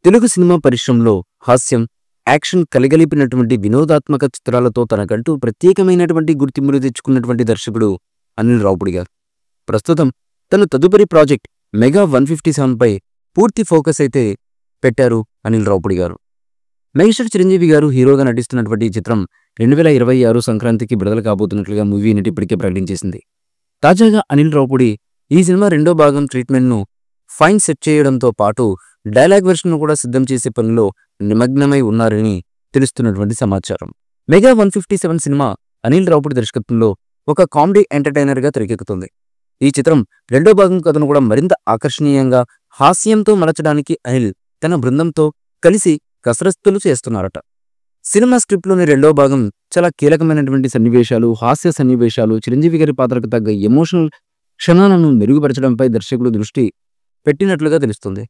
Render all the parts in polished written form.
Telugu cinema పరిశ్రమలో హాస్యం, action కలగలిపినటువంటి వినోదాత్మక చిత్రాలతో తనకంటూ ప్రత్యేకమైనటువంటి గుర్తింపును తెచ్చుకున్నటువంటి దర్శకుడు అనిల్ రావుపూడి గారు. ప్రస్తుతం తను తదుపరి ప్రాజెక్ట్ మెగా 157 పై పూర్తి ఫోకస్ అయితే పెట్టారు అనిల్ రావుపూడి గారు. మెగాస్టార్ చిరంజీవి గారు హీరోగా నటిస్తున్నటువంటి ఈ చిత్రం 2026 సంక్రాంతికి విడుదల కాబోతున్నట్లుగా మూవీ యూనిట్ ఇప్పటికే ప్రకటించేసింది. తాజాగా అనిల్ రావుపూడి ఈ సినిమా రెండో భాగం ట్రీట్మెంట్ను ఫైన్ సెట్ చేయడంతో పాటు డైలాగ్ వెర్షన్ను కూడా సిద్ధం చేసే పనిలో నిమగ్నమై ఉన్నారని తెలుస్తున్నటువంటి సమాచారం. మెగా 157 సినిమా అనిల్ రావుపూడి దర్శకత్వంలో ఒక కామెడీ ఎంటర్టైనర్గా తెరకెక్కుతుంది. ఈ చిత్రం రెండో భాగం కథను కూడా మరింత ఆకర్షణీయంగా హాస్యంతో మలచడానికి అనిల్ తన బృందంతో కలిసి కసరత్తులు చేస్తున్నారట. సినిమా స్క్రిప్ట్లోని రెండో భాగం చాలా కీలకమైనటువంటి సన్నివేశాలు, హాస్య సన్నివేశాలు, చిరంజీవి గారి పాత్రకు తగ్గ ఎమోషనల్ క్షణాలను మెరుగుపరచడంపై దర్శకుడు దృష్టి పెట్టినట్లుగా తెలుస్తుంది.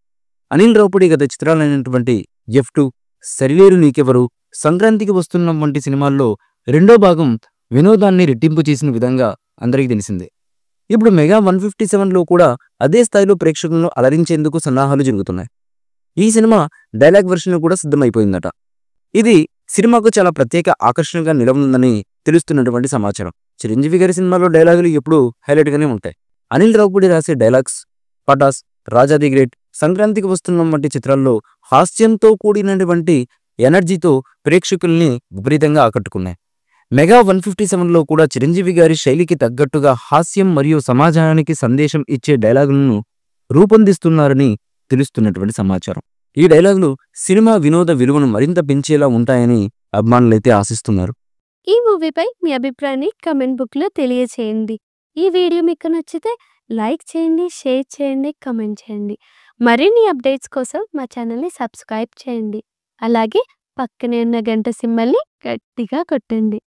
అనిల్ రావుపూడి గత చిత్రాలైనటువంటి F2, సరిలేరు నీకెవరు, సంక్రాంతికి వస్తున్న వంటి సినిమాల్లో రెండో భాగం వినోదాన్ని రెట్టింపు చేసిన విధంగా అందరికీ తెలిసిందే. ఇప్పుడు మెగా 157లో కూడా అదే స్థాయిలో ప్రేక్షకులను అలరించేందుకు సన్నాహాలు జరుగుతున్నాయి. ఈ సినిమా డైలాగ్ వెర్షన్ కూడా సిద్ధమైపోయిందట. ఇది సినిమాకు చాలా ప్రత్యేక ఆకర్షణగా నిలవనుందని తెలుస్తున్నటువంటి సమాచారం. చిరంజీవి గారి సినిమాలో డైలాగులు ఎప్పుడూ హైలైట్గానే ఉంటాయి. అనిల్ రావుపూడి రాసే dialogues Pataas, Raja the great, సంక్రాంతికి వస్తున్న వంటి చిత్రాల్లో హాస్యంతో కూడినటువంటి ఎనర్జీతో ప్రేక్షకుల్ని విపరీతంగా ఆకట్టుకున్నాయి. మెగా 157లో కూడా చిరంజీవి గారి శైలికి తగ్గట్టుగా హాస్యం మరియు సమాజానికి సందేశం ఇచ్చే డైలాగులను రూపొందిస్తున్నారని తెలుస్తున్నటువంటి సమాచారం. ఈ డైలాగులు సినిమా వినోద విలువను మరింత పెంచేలా ఉంటాయని అభిమానులైతే ఆశిస్తున్నారు. ఈ మూవీపై మీ అభిప్రాయాన్ని కమెంట్ బుక్లో తెలియచేయండి. ఈ వీడియో మీకు నచ్చితే లైక్ చేయండి, షేర్ చేయండి, కమెంట్ చేయండి. మరిన్ని అప్డేట్స్ కోసం మా ఛానల్ని సబ్స్క్రైబ్ చేయండి. అలాగే పక్కనే ఉన్న గంట సింబల్ని గట్టిగా కొట్టండి.